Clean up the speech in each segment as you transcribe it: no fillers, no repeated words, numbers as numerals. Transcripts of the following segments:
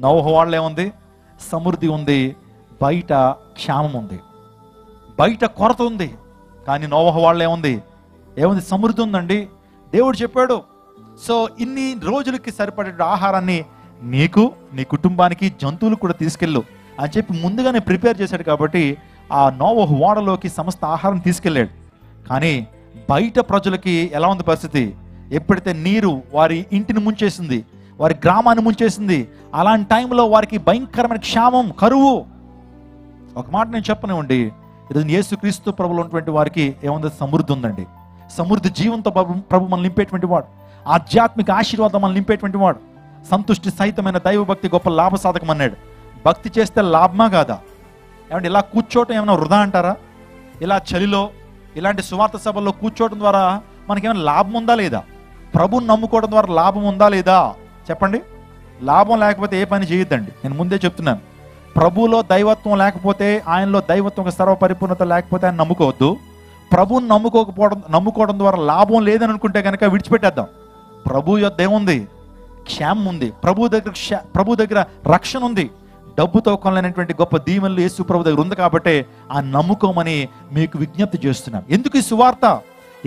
నోవహు వాళ్ళ ఏముంది? సమృద్ధి ఉంది, బయట క్షామం ఉంది, బయట కొరత ఉంది. కానీ నోవహు వాళ్ళ ఏముంది? సమృద్ధి ఉందండి. దేవుడు చెప్పాడు, సో ఇన్ని రోజులకి సరిపడే ఆహారాన్ని నీకు, నీ కుటుంబానికి, జంతువులకు కూడా తీసుకెళ్ళు అని చెప్పి ముందుగానే ప్రిపేర్ చేశాడు. కాబట్టి ఆ నోవహు ఓడలోకి సమస్త ఆహారం తీసుకెళ్ళాడు. కానీ బయట ప్రజలకి ఎలా ఉంది పరిస్థితి? ఎప్పుడైతే నీరు వారి ఇంటిని ముంచేసింది, వారి గ్రామాన్ని ముంచేసింది, అలాంటి టైంలో వారికి భయంకరమైన క్షామం, కరువు. ఒక మాట నేను చెప్పనివ్వండి, ఈరోజు యేసుక్రీస్తు ప్రభువులో ఉన్నటువంటి వారికి ఏముంది? సమృద్ధి ఉందండి. సమృద్ధి జీవంతో ప్రభు మనల్ని నింపేటువంటి వాడు, ఆధ్యాత్మిక ఆశీర్వాదం మనల్ని నింపేటువంటి వాడు. సంతుష్టి సహితమైన దైవభక్తి గొప్ప లాభ సాధకం అన్నాడు. భక్తి చేస్తే లాభమా కాదా? ఏమంటే ఇలా కూర్చోవటం ఏమైనా వృధా అంటారా? ఇలా చలిలో ఇలాంటి సువార్త సభల్లో కూర్చోవడం ద్వారా మనకేమైనా లాభం ఉందా లేదా? ప్రభుని నమ్ముకోవడం ద్వారా లాభం ఉందా లేదా? చెప్పండి. లాభం లేకపోతే ఏ పని చేయొద్దండి. నేను ముందే చెప్తున్నాను, ప్రభువులో దైవత్వం లేకపోతే, ఆయనలో దైవత్వం సర్వ పరిపూర్ణత లేకపోతే ఆయన నమ్ముకోవద్దు. ప్రభుని నమ్ముకోవడం ద్వారా లాభం లేదని అనుకుంటే కనుక విడిచిపెట్టేద్దాం. ప్రభు యొద్ద ఏముంది? క్షేమం ఉంది. ప్రభు దగ్గర రక్షణ ఉంది. డబ్బుతో కొనలేనటువంటి గొప్ప దీవెనలు యేసు ప్రభు దగ్గర ఉంది. కాబట్టి ఆ నమ్ముకోమని మీకు విజ్ఞప్తి చేస్తున్నాం. ఎందుకు ఈ సువార్త?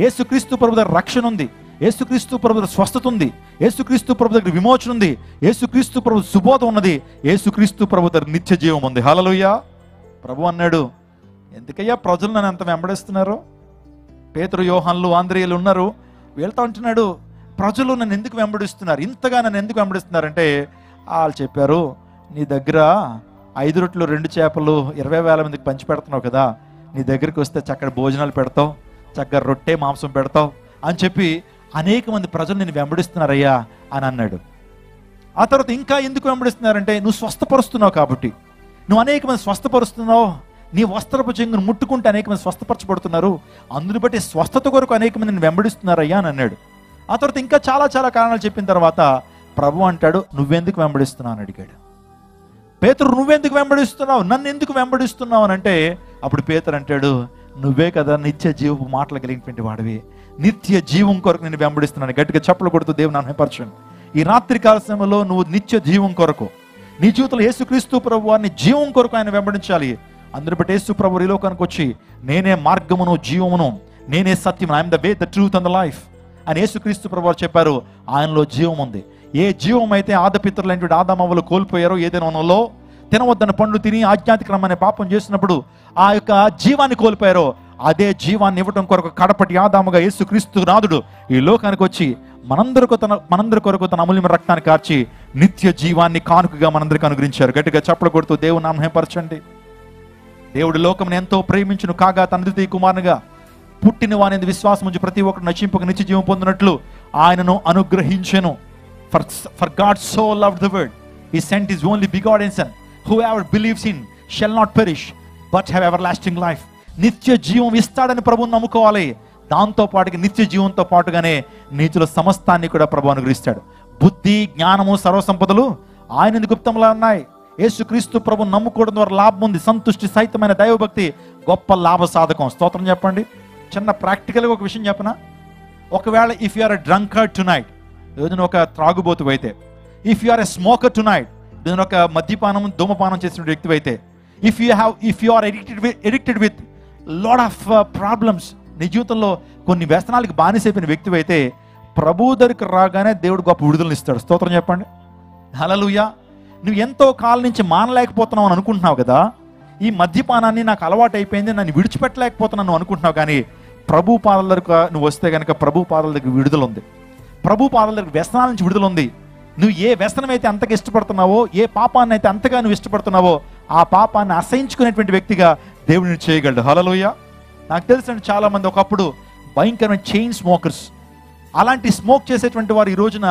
యేసుక్రీస్తు ప్రభు దగ్గర రక్షణ ఉంది, యేసుక్రీస్తు ప్రభు దగ్గర స్వస్థత ఉంది, యేసుక్రీస్తు ప్రభు దగ్గర విమోచన ఉంది, యేసుక్రీస్తు ప్రభు సుబోధం ఉన్నది, యేసుక్రీస్తు ప్రభు దగ్గర నిత్య జీవం ఉంది. హల్లెలూయా. ప్రభు అన్నాడు, ఎందుకయ్యా ప్రజలు నన్ను అంత వెంబడిస్తున్నారు? పేతురు, యోహాన్లు, ఆంద్రేయులు ఉన్నారు. వెళ్తా ఉంటున్నాడు, ప్రజలు నన్ను ఎందుకు వెంబడిస్తున్నారు, ఇంతగా నన్ను ఎందుకు వెంబడిస్తున్నారంటే వాళ్ళు చెప్పారు, నీ దగ్గర 5 రొట్టెలు 2 చేపలు 20,000 మందికి పంచి పెడుతున్నావు కదా, నీ దగ్గరికి వస్తే చక్కటి భోజనాలు పెడతావు, చక్కగా రొట్టె మాంసం పెడతావు అని చెప్పి అనేక మంది ప్రజలు నేను వెంబడిస్తున్నారయ్యా అని అన్నాడు. ఆ తర్వాత ఇంకా ఎందుకు వెంబడిస్తున్నారంటే, నువ్వు స్వస్థపరుస్తున్నావు కాబట్టి, నువ్వు అనేక మంది స్వస్థపరుస్తున్నావు, నీ వస్త్రపు చెంగును ముట్టుకుంటే అనేక మంది స్వస్థపరచబడుతున్నారు, అందుని బట్టి స్వస్థత కొరకు అనేక మంది నేను వెంబడిస్తున్నారయ్యా అని అన్నాడు. ఆ తర్వాత ఇంకా చాలా చాలా కారణాలు చెప్పిన తర్వాత ప్రభు అంటాడు, నువ్వెందుకు వెంబడిస్తున్నావు అని అడిగాడు. పేతురు, నువ్వెందుకు వెంబడిస్తున్నావు, నన్ను ఎందుకు వెంబడిస్తున్నావు అని అంటే అప్పుడు పేతురు అంటాడు, నువ్వే కదా నిత్య జీవపు మాటలు కలిగినటువంటి వాడివి, నిత్య జీవం కొరకు నేను వెంబడిస్తున్నాను. గట్టిగా చప్పలు కొడుతూ దేవుని మహిమపరచండి. ఈ రాత్రి కాల సమయంలో నువ్వు నిత్య జీవం కొరకు, నీ జీవితంలో యేసుక్రీస్తు ప్రభు వారిని జీవం కొరకు ఆయన వెంబడించాలి. అందుని బట్టి యేసు ప్రభు ఈ లోకానికి వచ్చి, నేనే మార్గమును జీవమును, నేనే సత్యం, I am the way, the truth and the life అని యేసుక్రీస్తు ప్రభు వారు చెప్పారు. ఆయనలో జీవం ఉంది. ఏ జీవం అయితే ఆదపితరులైనటువంటి ఆదామవ్వలు కోల్పోయారో, ఏదైనా వనంలో తినవద్దన్న పండ్లు తిని ఆజ్ఞాతిక్రమం పాపం చేసినప్పుడు ఆ యొక్క జీవాన్ని కోల్పోయారో, అదే జీవాన్ని ఇవ్వడం కొరకు కడపటి ఆదాముగా యేసుక్రీస్తు నాథుడు ఈ లోకానికి వచ్చి మనందరి కొరకు తన అమూల్యమైన రక్తాన్ని కార్చి నిత్య జీవాన్ని కానుకగా మనందరికి అనుగ్రహించారు. గట్టిగా చప్పలు కొడుతూ దేవుని నామమును మహిమపరచండి. దేవుడి లోకమును ఎంతో ప్రేమించును కాగా తన ద్వితీయ కుమారునిగా పుట్టిన వాని విశ్వాసం ఉంచి ప్రతి ఒక్కరు నశింపక నిత్య జీవం పొందినట్లు ఆయనను అనుగ్రహించెను. For God so loved the world, he sent his only begotten son, whoever believes in shall not perish but have everlasting life. నిత్య జీవం ఇస్తాడని ప్రభువుని నమ్ముకోవాలి. దాంతో పాటుగా నిత్య జీవంతో పాటుగానే నీతిలో సమస్తాన్ని కూడా ప్రభు అనుగ్రహిస్తాడు. బుద్ధి, జ్ఞానము, సర్వసంపదలు ఆయన గుప్తంలా ఉన్నాయి. యేసుక్రీస్తు ప్రభు నమ్ముకోవడం ద్వారా లాభం ఉంది. సంతుష్టి సహితమైన దైవభక్తి గొప్ప లాభ సాధకం. స్తోత్రం చెప్పండి. చిన్న ప్రాక్టికల్గా ఒక విషయం చెప్పనా? ఒకవేళ if you are a drunkard tonight, ఈరోజు ఒక త్రాగుబోతు అయితే, if you are a smoker tonight, ఈరోజు ఒక మద్యపానం ధూమపానం చేసిన వ్యక్తి అయితే, if you are addicted with lot of problems, నీ జీవితంలో కొన్ని వ్యసనాలకు బానిసైపోయిన వ్యక్తి అయితే, ప్రభు దగ్గరికి రాగానే దేవుడు గొప్ప విడుదలను ఇస్తాడు. స్తోత్రం చెప్పండి. హల్లెలూయా. నువ్వు ఎంతో కాలం నుంచి మానలేకపోతున్నావు అని అనుకుంటున్నావు కదా, ఈ మద్యపానాన్ని నాకు అలవాటు అయిపోయింది, నన్ను విడిచిపెట్టలేకపోతున్నాను అనుకుంటున్నావు. కానీ ప్రభు పాదాల దగ్గర నువ్వు వస్తే కనుక ప్రభు పాదాల దగ్గర విడుదల ఉంది. ప్రభు పాదాల దగ్గర వ్యసనాల నుంచి విడుదల ఉంది. నువ్వు ఏ వ్యసనం అయితే అంతగా ఇష్టపడుతున్నావో, ఏ పాపాన్ని అయితే అంతగా నువ్వు ఇష్టపడుతున్నావో, ఆ పాపాన్ని అసహించుకునేటువంటి వ్యక్తిగా దేవుడిని చేయగలడు. హల్లెలూయా. నాకు తెలిసిన చాలా మంది ఒకప్పుడు భయంకరమైన చైన్ స్మోకర్స్, అలాంటి స్మోక్ చేసేటువంటి వారు ఈ రోజున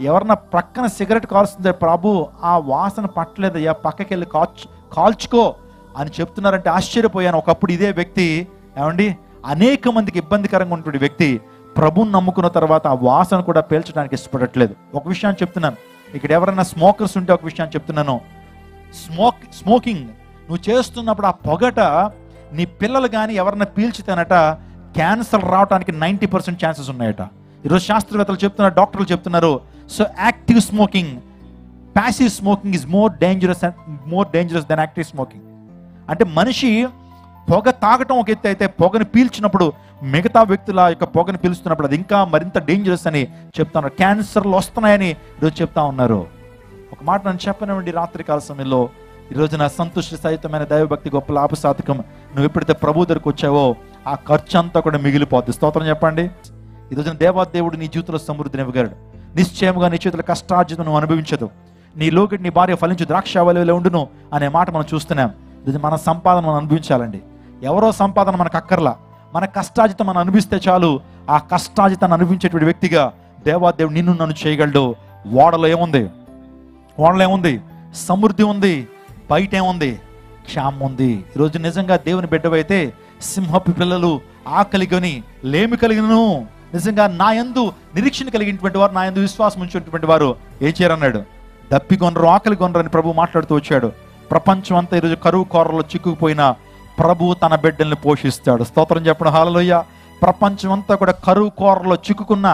ఎవరన్నా ప్రక్కన సిగరెట్ కాల్స్తుంటే, ప్రభు ఆ వాసన పట్టలేదయ్యా, పక్కకి వెళ్ళి కాల్చుకో అని చెప్తున్నారంటే ఆశ్చర్యపోయాను. ఒకప్పుడు ఇదే వ్యక్తి ఏమండి అనేక మందికి ఇబ్బందికరంగా ఉన్నటువంటి వ్యక్తి ప్రభుని నమ్ముకున్న తర్వాత ఆ వాసన కూడా పీల్చడానికి ఇష్టపడట్లేదు. ఒక విషయాన్ని చెప్తున్నాను, ఇక్కడ ఎవరైనా స్మోకర్స్ ఉంటే ఒక విషయాన్ని చెప్తున్నాను. స్మోకింగ్ నువ్వు చేస్తున్నప్పుడు ఆ పొగట నీ పిల్లలు కానీ ఎవరైనా పీల్చితేనట క్యాన్సర్ రావడానికి 90% ఛాన్సెస్ ఉన్నాయట. ఈరోజు శాస్త్రవేత్తలు చెప్తున్నారు, డాక్టర్లు చెప్తున్నారు. So active smoking passive smoking is more dangerous then active smoking. అంటే మనిషి పొగ తాగటం ఒక ఎత్తు అయితే, పొగను పీల్చినప్పుడు మిగతా వ్యక్తుల యొక్క పొగను పీల్చుతున్నప్పుడు అది ఇంకా మరింత డేంజరస్ అని చెప్తా ఉన్నారు. క్యాన్సర్లు వస్తున్నాయని ఈరోజు చెప్తా ఉన్నారు. ఒక మాట నన్ను చెప్పనివ్వండి, రాత్రికాల సమయంలో ఈరోజు నా సంతుష్టి సహితమైన దైవభక్తి గొప్ప లాభసాధకం నువ్వు ఎప్పుడైతే ప్రభు దగ్గరకు వచ్చావో ఆ ఖర్చు అంతా కూడా మిగిలిపోద్ది. స్తోత్రం చెప్పండి. ఈరోజున దేవాదేవుడు నీ జీవితంలో సమృద్ధిని ఇవ్వగలడు. నిశ్చయముగా నీ చేతుల కష్టార్జితం నువ్వు అనుభవించదు. నీ లోకి నీ భార్య ఫలించు ద్రాక్షావళిలో ఉండును అనే మాట మనం చూస్తున్నాం. ఇది మన సంపాదన మనం అనుభవించాలండి. ఎవరో సంపాదన మనకు అక్కర్లా, మన కష్టార్జితం మనం అనుభవిస్తే చాలు. ఆ కష్టార్జితాన్ని అనుభవించేటువంటి వ్యక్తిగా దేవాదేవుడు నిన్ను నన్ను చేయగలడు. ఓడలో ఏముంది? సమృద్ధి ఉంది. బయట ఏముంది? క్షామం ఉంది. ఈరోజు నిజంగా దేవుని బిడ్డవైతే సింహపు పిల్లలు ఆకలి కొని లేమి కలిగినను, నిజంగా నా యందు నిరీక్షణ కలిగినటువంటి వారు, నా యందు విశ్వాసం ఉంచినటువంటి వారు ఏం చేయరన్నాడు? దప్పి కొనరు, ఆకలి కొనరు అని ప్రభు మాట్లాడుతూ వచ్చాడు. ప్రపంచం అంతా ఈరోజు కరువు కోరలో చిక్కుకుపోయిన ప్రభు తన బిడ్డల్ని పోషిస్తాడు. స్తోత్రం చెప్పడం హల్లెలూయా. ప్రపంచం అంతా కూడా కరువు కోరలో చిక్కుకున్న,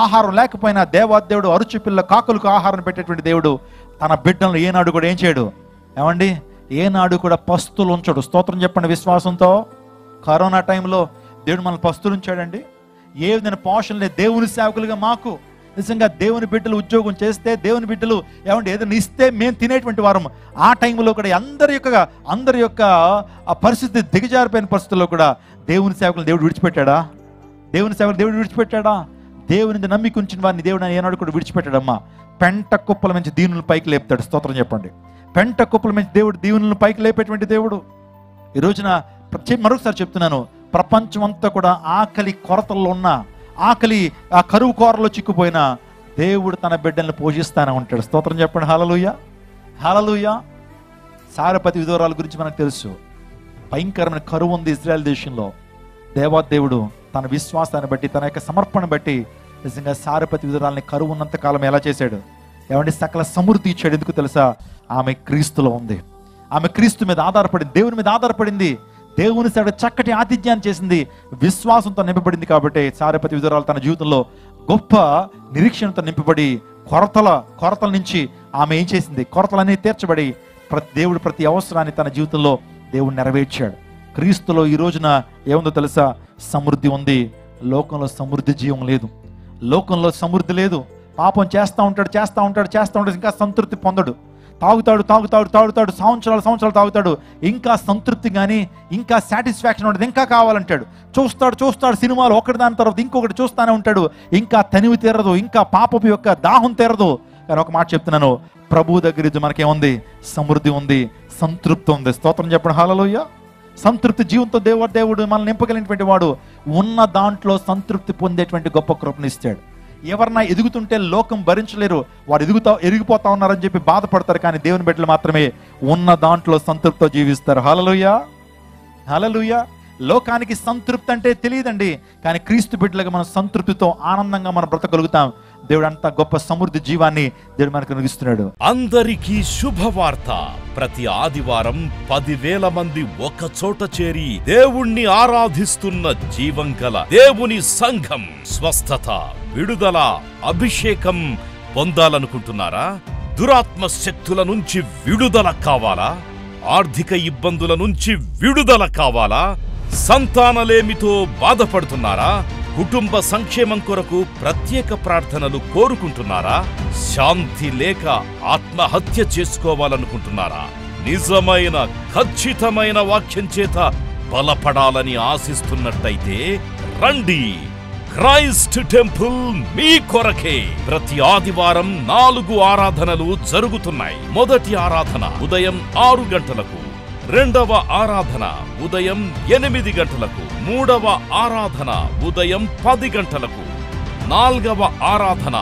ఆహారం లేకపోయినా దేవాదేవుడు అరుచు పిల్ల కాకులకు ఆహారం పెట్టేటువంటి దేవుడు తన బిడ్డలను ఏనాడు కూడా ఏం చేయడు? ఏమండి, ఏనాడు కూడా పస్తులు ఉంచడు. స్తోత్రం చెప్పండి విశ్వాసంతో. కరోనా టైంలో దేవుడు మనల్ని పస్తులు ఉంచాడండి. ఏ విధమైన పోషణ లేదు. దేవుని సేవకులుగా మాకు నిజంగా దేవుని బిడ్డలు ఉద్యోగం చేస్తే, దేవుని బిడ్డలు ఏమంటే ఏదైనా ఇస్తే మేము తినేటువంటి వారం. ఆ టైంలో కూడా అందరి యొక్క ఆ పరిస్థితి దిగజారిపోయిన పరిస్థితుల్లో కూడా దేవుని సేవకులు దేవుడు విడిచిపెట్టాడా? దేవుడు విడిచిపెట్టాడా? దేవుని నమ్మిక ఉంచిన వారిని దేవుడు ఏనాడు కూడా విడిచిపెట్టాడమ్మా. పెంట కుప్పల నుంచి దీనులను పైకి లేపుతాడు. స్తోత్రం చెప్పండి. పెంట కుప్పల నుంచి దేవుడు దీవులను పైకి లేపేటువంటి దేవుడు. ఈ రోజున మరొకసారి చెప్తున్నాను, ప్రపంచం అంతా కూడా ఆకలి కొరతల్లో ఉన్న, ఆకలి ఆ కరువు కోరలో చిక్కుపోయిన దేవుడు తన బిడ్డల్ని పోషిస్తానే ఉంటాడు. స్తోత్రం చెప్పండి. హల్లెలూయా. సారపతి విధవరాల గురించి మనకు తెలుసు. భయంకరమైన కరువు ఉంది ఇజ్రాయెల్ దేశంలో. దేవాదేవుడు తన విశ్వాసాన్ని బట్టి, తన యొక్క సమర్పణ బట్టి నిజంగా సారపతి విధవరాలని కరువు ఉన్నంత కాలం ఎలా చేశాడు? ఏమంటే సకల సమృద్ధి ఇచ్చాడు. ఎందుకు తెలుసా? ఆమె క్రీస్తులో ఉంది. ఆమె క్రీస్తు మీద ఆధారపడింది, దేవుని మీద ఆధారపడింది. దేవుని సేవ చక్కటి ఆతిథ్యాన్ని చేసింది, విశ్వాసంతో నింపబడింది. కాబట్టి సారపతి విధవరాలు తన జీవితంలో గొప్ప నిరీక్షణతో నింపబడి కొరతల నుంచి ఆమె ఏం చేసింది? కొరతలన్నీ తీర్చబడి దేవుడు ప్రతి అవసరాన్ని తన జీవితంలో దేవుడు నెరవేర్చాడు. క్రీస్తులో ఈ రోజున ఏముందో తెలుసా? సమృద్ధి ఉంది. లోకంలో సమృద్ధి జీవం లేదు. లోకంలో సమృద్ధి లేదు. పాపం చేస్తూ ఉంటాడు, ఇంకా సంతృప్తి పొందడు. తాగుతాడు, సంవత్సరాలు తాగుతాడు, ఇంకా సంతృప్తి కానీ, ఇంకా సాటిస్ఫాక్షన్ ఉండదు. ఇంకా కావాలంటాడు. చూస్తాడు సినిమాలు, ఒకటి దాని తర్వాత ఇంకొకటి చూస్తూనే ఉంటాడు. ఇంకా తనివి తీరదు, ఇంకా పాపపు యొక్క దాహం తీరదు. కానీ ఒక మాట చెప్తున్నాను, ప్రభు దగ్గర మనకేముంది? సమృద్ధి ఉంది, సంతృప్తి ఉంది. స్తోత్రం చెప్పండి. హల్లెలూయా. సంతృప్తి జీవంతో దేవుడు మనల్ని నింపగలిగినటువంటి వాడు. ఉన్న దాంట్లో సంతృప్తి పొందేటువంటి గొప్ప కృపనిస్తాడు. ఎవరన్నా ఎదుగుతుంటే లోకం భరించలేరు, వారు ఎరిగిపోతా ఉన్నారని చెప్పి బాధపడతారు. కానీ దేవుని బిడ్డలు మాత్రమే ఉన్న దాంట్లో సంతృప్తితో జీవిస్తారు. హల్లెలూయా. లోకానికి సంతృప్తి అంటే తెలియదండి, కానీ క్రీస్తు బిడ్డలుగా మనం సంతృప్తితో ఆనందంగా మనం బ్రతకగలుగుతాం. దేవుడు అంత గొప్ప సమృద్ధి జీవాన్ని దేవుడు మనకు అనుగ్రహిస్తున్నాడు. అందరికీ శుభవార్త. ప్రతి ఆదివారం 10,000 మంది ఒక చోట చేరి దేవుణ్ణి ఆరాధిస్తున్న జీవం గల దేవుని సంఘం. స్వస్థత, విడుదల, అభిషేకం పొందాలనుకుంటున్నారా? దురాత్మ శక్తుల నుంచి విడుదల కావాలా? ఆర్థిక ఇబ్బందుల నుంచి విడుదల కావాలా? సంతానలేమితో బాధపడుతున్నారా? కుటుంబ సంక్షేమం కొరకు ప్రత్యేక ప్రార్థనలు కోరుకుంటున్నారా? శాంతి లేక ఆత్మహత్య చేసుకోవాలనుకుంటున్నారా? నిజమైన ఖచ్చితమైన వాక్యం చేత బలపడాలని ఆశిస్తున్నట్టయితే రండి. క్రైస్ట్ టెంపుల్ మీ కొరకే. ప్రతి ఆదివారం 4 ఆరాధనలు జరుగుతున్నాయి. మొదటి ఆరాధన ఉదయం 6 గంటలకు, రెండవ ఆరాధన ఉదయం 8 గంటలకు, మూడవ ఆరాధన ఉదయం 10 గంటలకు, నాల్గవ ఆరాధన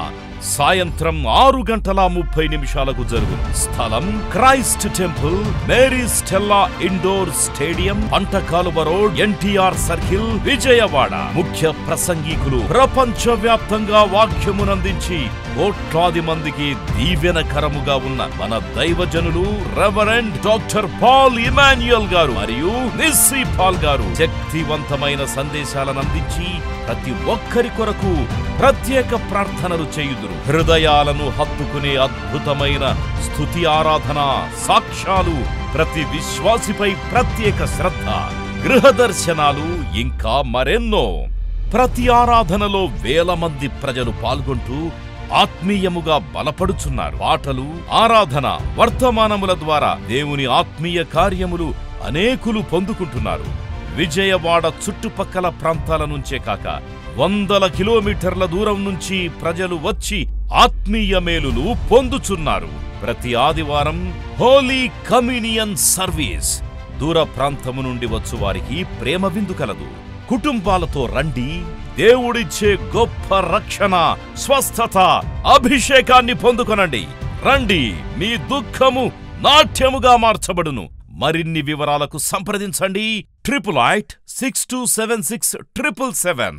సాయంత్రం 6:30 జరుగును. స్థలం Christ temple, Mary Stella indoor stadium, Pantakaluva road, NTR circle, Vijayawada. ముఖ్య ప్రసంగికులు ప్రపంచ వ్యాప్తంగా వాక్యమునందించి కోట్లాది మందికి దీవెనకరముగా ఉన్న మన దైవజనులు రెవరెండ్ డాక్టర్ పాల్ ఇమాన్యుయల్ గారు మరియు నిస్సీ పాల్ గారు శక్తివంతమైన సందేశాలను అందించి ప్రతి ఒక్కరి కొరకు ప్రత్యేక ప్రార్థనలు చేయుదురు. హృదయాలను హత్తుకునే అద్భుతమైన స్తుతి ఆరాధన సాక్ష్యాలు, ప్రతి విశ్వాసిపై ప్రత్యేక శ్రద్ధ, గృహ దర్శనాలు, ఇంకా మరెన్నో. ప్రతి ఆరాధనలో వేల మంది ప్రజలు పాల్గొంటూ ఆత్మీయముగా బలపడుచున్నారు. పాటలు, ఆరాధన, వర్తమానముల ద్వారా దేవుని ఆత్మీయ కార్యములు అనేకులు పొందుకుంటున్నారు. విజయవాడ చుట్టుపక్కల ప్రాంతాల నుంచే కాక వందల కిలోమీటర్ల దూరం నుంచి ప్రజలు వచ్చి ఆత్మీయ మేలులు పొందుచున్నారు. ప్రతి ఆదివారం హోలీ కమ్యూనియన్ సర్వీస్. దూర ప్రాంతము నుండి వచ్చు వారికి ప్రేమ విందు కలదు. కుటుంబాలతో రండి. దేవుడిచ్చే గొప్ప రక్షణ, స్వస్థత, అభిషేకాన్ని పొందుకొనండి. రండి, మీ దుఃఖము నాట్యముగా మార్చబడును. మరిన్ని వివరాలకు సంప్రదించండి 88 6276 777.